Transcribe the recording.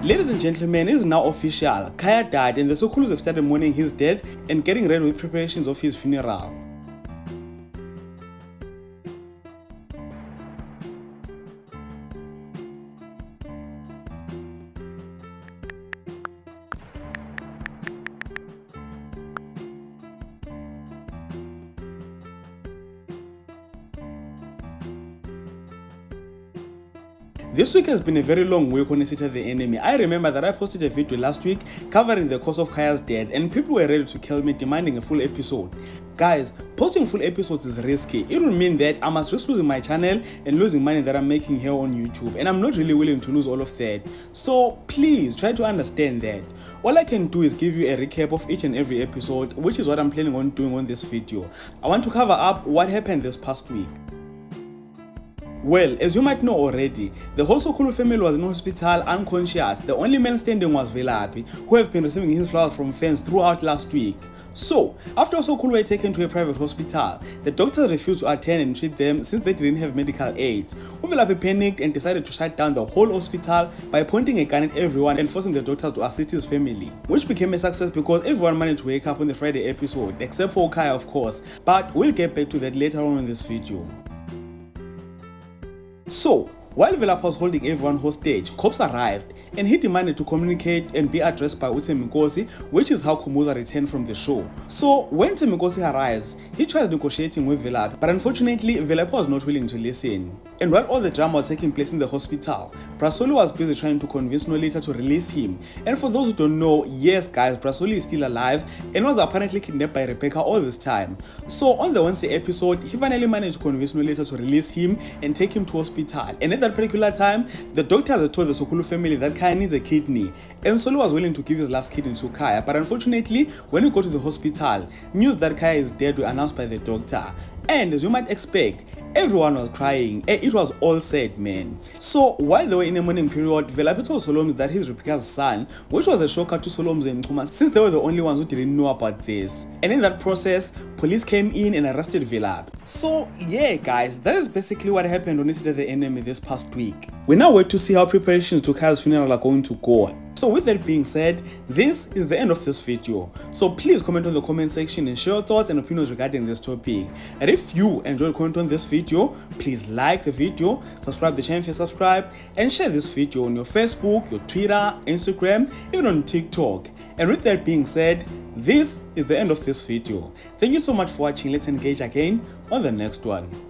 Ladies and gentlemen, it is now official. Khaya died and the Sokhulus have started mourning his death and getting ready with preparations of his funeral. This week has been a very long week on Isitha The Enemy. I remember that I posted a video last week covering the cause of Khaya's death and people were ready to kill me demanding a full episode. Guys, posting full episodes is risky. It will mean that I must risk losing my channel and losing money that I'm making here on YouTube, and I'm not really willing to lose all of that. So please try to understand that. All I can do is give you a recap of each and every episode, which is what I'm planning on doing on this video. I want to cover up what happened this past week. Well, as you might know already, the whole Sokhulu family was in hospital unconscious. The only man standing was Velaphi, who have been receiving his flowers from fans throughout last week. So, after Sokhulu were taken to a private hospital, the doctors refused to attend and treat them since they didn't have medical aids. Velaphi panicked and decided to shut down the whole hospital by pointing a gun at everyone and forcing the doctors to assist his family, which became a success because everyone managed to wake up on the Friday episode, except for Khaya of course, but we'll get back to that later on in this video. So, while Velaphi was holding everyone hostage, cops arrived and he demanded to communicate and be addressed by Thembinkosi, which is how Khumuza returned from the show. So when Thembinkosi arrives, he tries negotiating with Velaphi, but unfortunately Velaphi was not willing to listen. And while all the drama was taking place in the hospital, Brasoli was busy trying to convince Nolita to release him. And for those who don't know, yes guys, Brasoli is still alive and was apparently kidnapped by Rebecca all this time. So on the Wednesday episode, he finally managed to convince Nolita to release him and take him to hospital. And at that particular time, the doctors had told the Sokhulu family that Khaya needs a kidney, and Solo was willing to give his last kidney to Khaya, but unfortunately when we go to the hospital, news that Khaya is dead were announced by the doctor. And as you might expect, everyone was crying. It was all sad, man. So while they were in a mourning period, Velaphi told Solomon that he's Rebecca's son, which was a shocker to Solomon and Khuma since they were the only ones who didn't know about this. And in that process, police came in and arrested Velaphi. So yeah guys, that is basically what happened on Isitha The Enemy this past week. We now wait to see how preparations to Khaya's funeral are going to go. So with that being said, this is the end of this video. So please comment on the comment section and share your thoughts and opinions regarding this topic. And if you enjoyed comment on this video, please like the video, subscribe to the channel if you're subscribed, and share this video on your Facebook, your Twitter, Instagram, even on TikTok. And with that being said, this is the end of this video. Thank you so much for watching. Let's engage again on the next one.